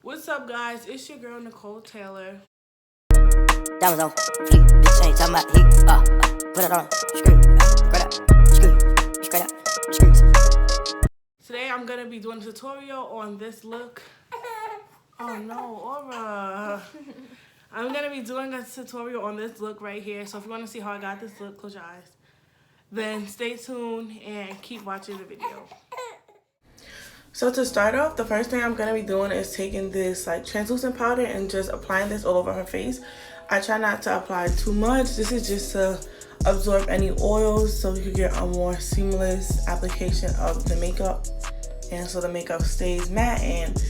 What's up, guys? It's your girl Nicole Taylor. Diamonds on fleek, bitch ain't talking about heat. Put it on, screw, straight up, screws. Today I'm gonna be doing a tutorial on this look. Oh no, Aura. I'm gonna be doing a tutorial on this look right here. So if you want to see how I got this look, close your eyes. Then stay tuned and keep watching the video. So to start off, the first thing I'm going to be doing is taking this like translucent powder and just applying this all over her face. I try not to apply too much. This is just to absorb any oils so you can get a more seamless application of the makeup. And so the makeup stays matte and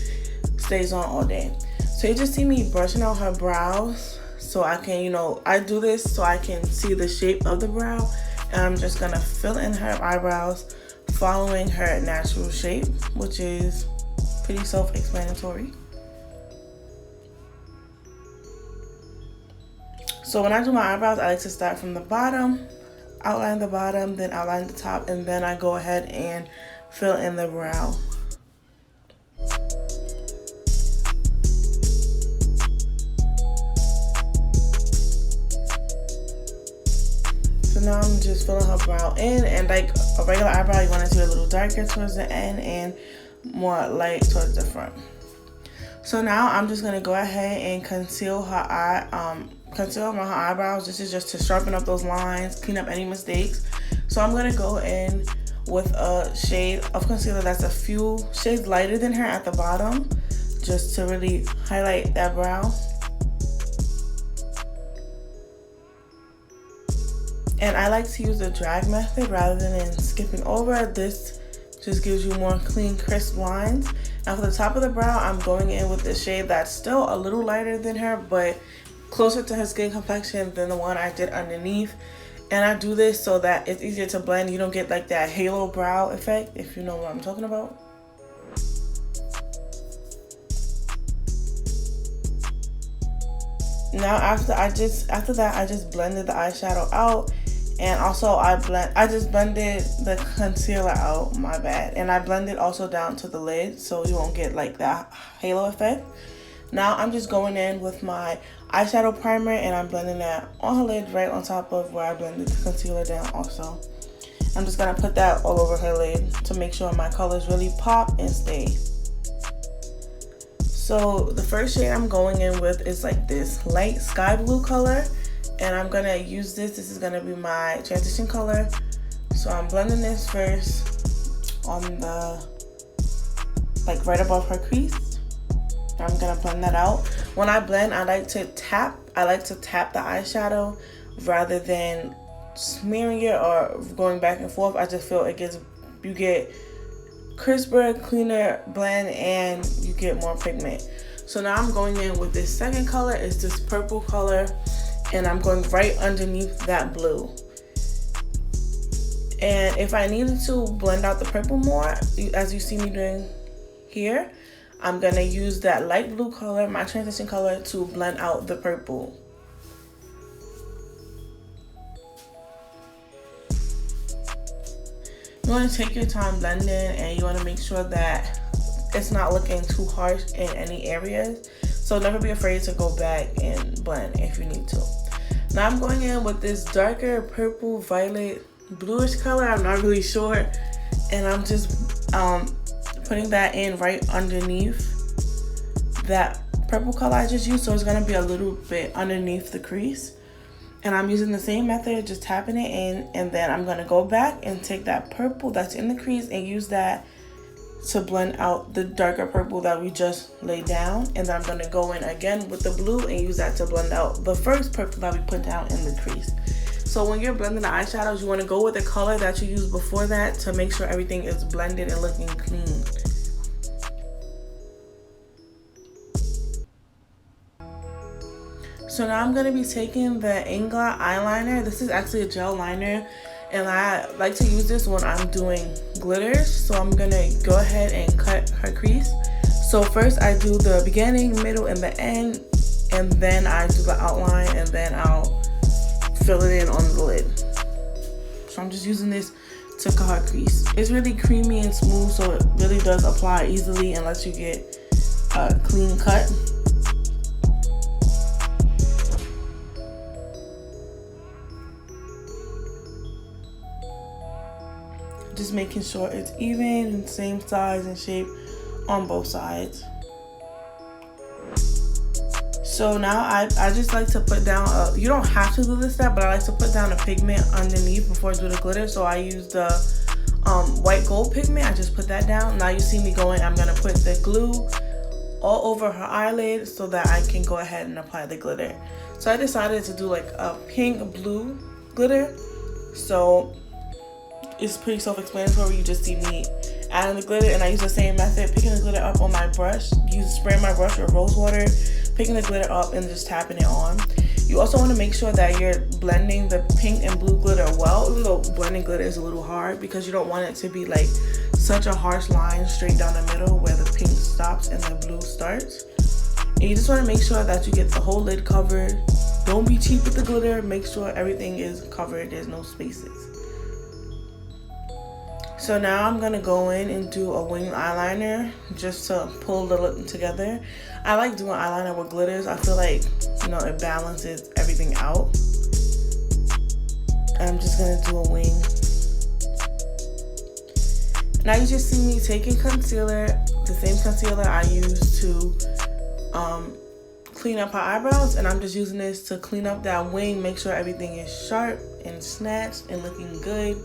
stays on all day. So you just see me brushing out her brows so I can, I do this so I can see the shape of the brow. And I'm just going to fill in her eyebrows following her natural shape, which is pretty self-explanatory. So when I do my eyebrows, I like to start from the bottom, outline the bottom, then outline the top, and then I go ahead and fill in the brow. So now I'm just filling her brow in, and like a regular eyebrow, you want it to be a little darker towards the end and more light towards the front. So now I'm just gonna go ahead and conceal her eyebrows. This is just to sharpen up those lines, clean up any mistakes. So I'm gonna go in with a shade of concealer that's a few shades lighter than her at the bottom, just to really highlight that brow. And I like to use the drag method rather than skipping over. This just gives you more clean, crisp lines. Now for the top of the brow, I'm going in with the shade that's still a little lighter than her, but closer to her skin complexion than the one I did underneath. And I do this so that it's easier to blend. You don't get like that halo brow effect, if you know what I'm talking about. Now after that I just blended the eyeshadow out, and also I just blended the concealer out, my bad, and I blended also down to the lid so you won't get like that halo effect. Now I'm just going in with my eyeshadow primer and I'm blending that on her lid right on top of where I blended the concealer down also. I'm just gonna put that all over her lid to make sure my colors really pop and stay. So the first shade I'm going in with is like this light sky blue color, and I'm gonna use this. This is gonna be my transition color. So I'm blending this first on the, like right above her crease. I'm gonna blend that out. When I blend, I like to tap the eyeshadow rather than smearing it or going back and forth. I just feel you get crisper, cleaner blend, and you get more pigment. So now I'm going in with this second color. It's this purple color, and I'm going right underneath that blue. And if I needed to blend out the purple more, as you see me doing here, I'm gonna use that light blue color, my transition color, to blend out the purple. You want to take your time blending, and you want to make sure that it's not looking too harsh in any areas. So never be afraid to go back and blend if you need to. Now I'm going in with this darker purple, violet, bluish color. I'm not really sure. And I'm just putting that in right underneath that purple color I just used. So it's going to be a little bit underneath the crease. And I'm using the same method, just tapping it in, and then I'm gonna go back and take that purple that's in the crease and use that to blend out the darker purple that we just laid down. And then I'm gonna go in again with the blue and use that to blend out the first purple that we put down in the crease. So when you're blending the eyeshadows, you wanna go with the color that you used before that to make sure everything is blended and looking clean. So now I'm going to be taking the INGLOT eyeliner. This is actually a gel liner, and I like to use this when I'm doing glitters. So I'm going to go ahead and cut her crease. So first I do the beginning, middle, and the end, and then I do the outline, and then I'll fill it in on the lid. So I'm just using this to cut her crease. It's really creamy and smooth, so it really does apply easily and lets you get a clean clean cut. Just making sure it's even and same size and shape on both sides. So now I just like to put down you don't have to do this step, but I like to put down a pigment underneath before I do the glitter. So I use the white gold pigment. I just put that down. Now you see me going, I'm gonna put the glue all over her eyelid so that I can go ahead and apply the glitter. So I decided to do like a pink blue glitter. So it's pretty self-explanatory. You just see me adding the glitter, and I use the same method, picking the glitter up on my brush, spraying my brush with rose water, picking the glitter up and just tapping it on. You also want to make sure that you're blending the pink and blue glitter well, even though blending glitter is a little hard, because you don't want it to be like such a harsh line straight down the middle where the pink stops and the blue starts. And you just want to make sure that you get the whole lid covered. Don't be cheap with the glitter. Make sure everything is covered. There's no spaces. So now I'm gonna go in and do a wing eyeliner just to pull the look together. I like doing eyeliner with glitters. I feel like, you know, it balances everything out. And I'm just gonna do a wing. Now you just see me taking concealer, the same concealer I used to clean up her eyebrows, and I'm just using this to clean up that wing, make sure everything is sharp and snatched and looking good.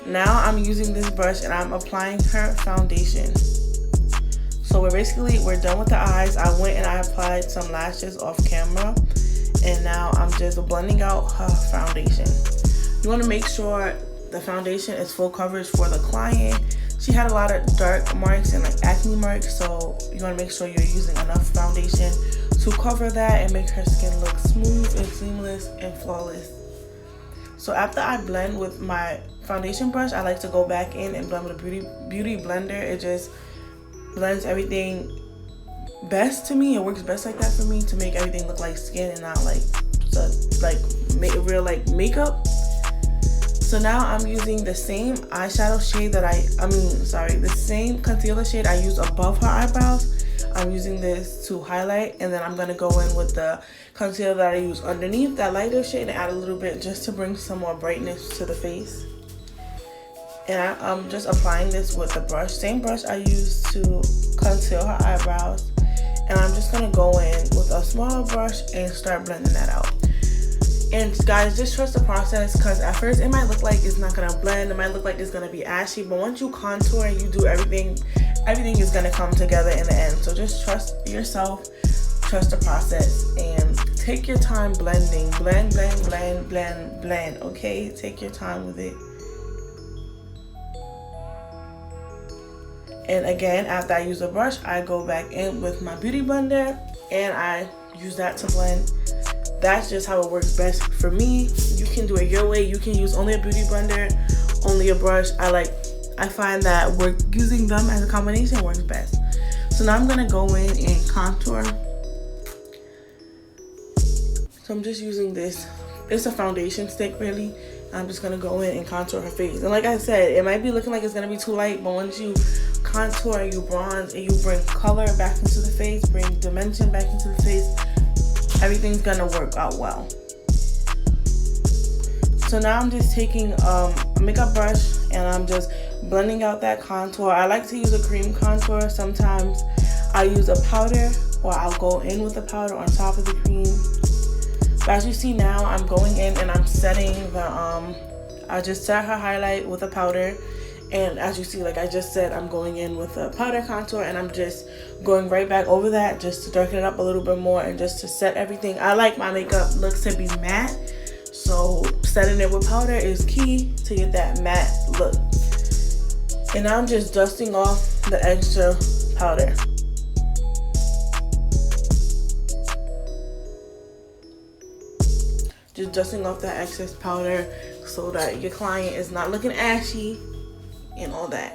Now I'm using this brush and I'm applying her foundation. So we're done with the eyes. I went and I applied some lashes off camera, and now I'm just blending out her foundation. You want to make sure the foundation is full coverage for the client. She had a lot of dark marks and like acne marks, so you want to make sure you're using enough foundation to cover that and make her skin look smooth and seamless and flawless. So after I blend with my foundation brush, I like to go back in and blend with a beauty blender. It just blends everything best to me. It works best like that for me, to make everything look like skin and not like real like makeup. So now I'm using the same eyeshadow shade that the same concealer shade I use above her eyebrows. I'm using this to highlight, and then I'm gonna go in with the concealer that I use underneath, that lighter shade, and add a little bit just to bring some more brightness to the face. And I'm just applying this with the brush, same brush I used to conceal her eyebrows. And I'm just gonna go in with a smaller brush and start blending that out. And guys, just trust the process, because at first it might look like it's not gonna blend, it might look like it's gonna be ashy, but once you contour and you do everything is gonna come together in the end. So just trust yourself, trust the process, and take your time blending. Blend, blend, blend, blend, blend, okay? Take your time with it. And again, after I use a brush, I go back in with my beauty blender and I use that to blend. That's just how it works best for me. You can do it your way. You can use only a beauty blender, only a brush. I find that using them as a combination works best. So now I'm gonna go in and contour. So I'm just using this. It's a foundation stick, really. I'm just gonna go in and contour her face. And like I said, it might be looking like it's gonna be too light, but once you contour, you bronze, and you bring color back into the face, bring dimension back into the face, everything's gonna work out well. So now I'm just taking a makeup brush and I'm just blending out that contour. I like to use a cream contour. Sometimes I use a powder, or I'll go in with the powder on top of the cream. But as you see now, I'm going in and I'm setting the, I just set her highlight with a powder. And as you see, like I just said, I'm going in with a powder contour and I'm just going right back over that just to darken it up a little bit more and just to set everything. I like my makeup looks to be matte, so setting it with powder is key to get that matte look. And now I'm just dusting off the extra powder. Just dusting off that excess powder so that your client is not looking ashy and all that.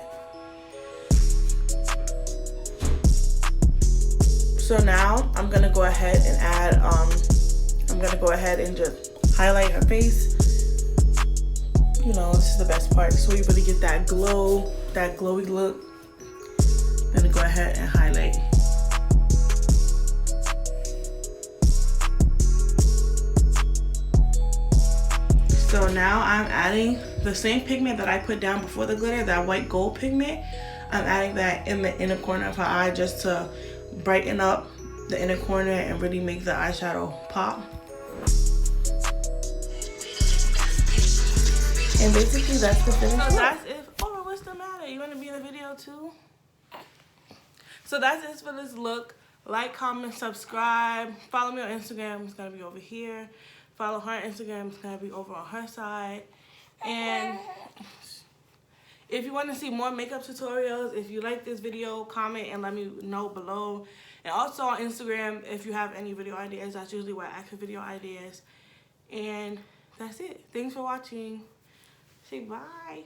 So now I'm gonna go ahead and add, I'm gonna go ahead and just highlight her face. You know, this is the best part. So you really get that glow, that glowy look. I'm gonna go ahead and highlight. So now I'm adding the same pigment that I put down before the glitter, that white gold pigment. I'm adding that in the inner corner of her eye just to brighten up the inner corner and really make the eyeshadow pop. And basically that's the finished look. So that's it. Oh, what's the matter? You want to be in the video too? So that's it for this look. Like, comment, subscribe. Follow me on Instagram. It's going to be over here. Follow her on Instagram. It's going to be over on her side. And if you want to see more makeup tutorials, if you like this video, comment and let me know below. And also on Instagram, if you have any video ideas, that's usually where I ask for video ideas. And that's it. Thanks for watching. Say bye.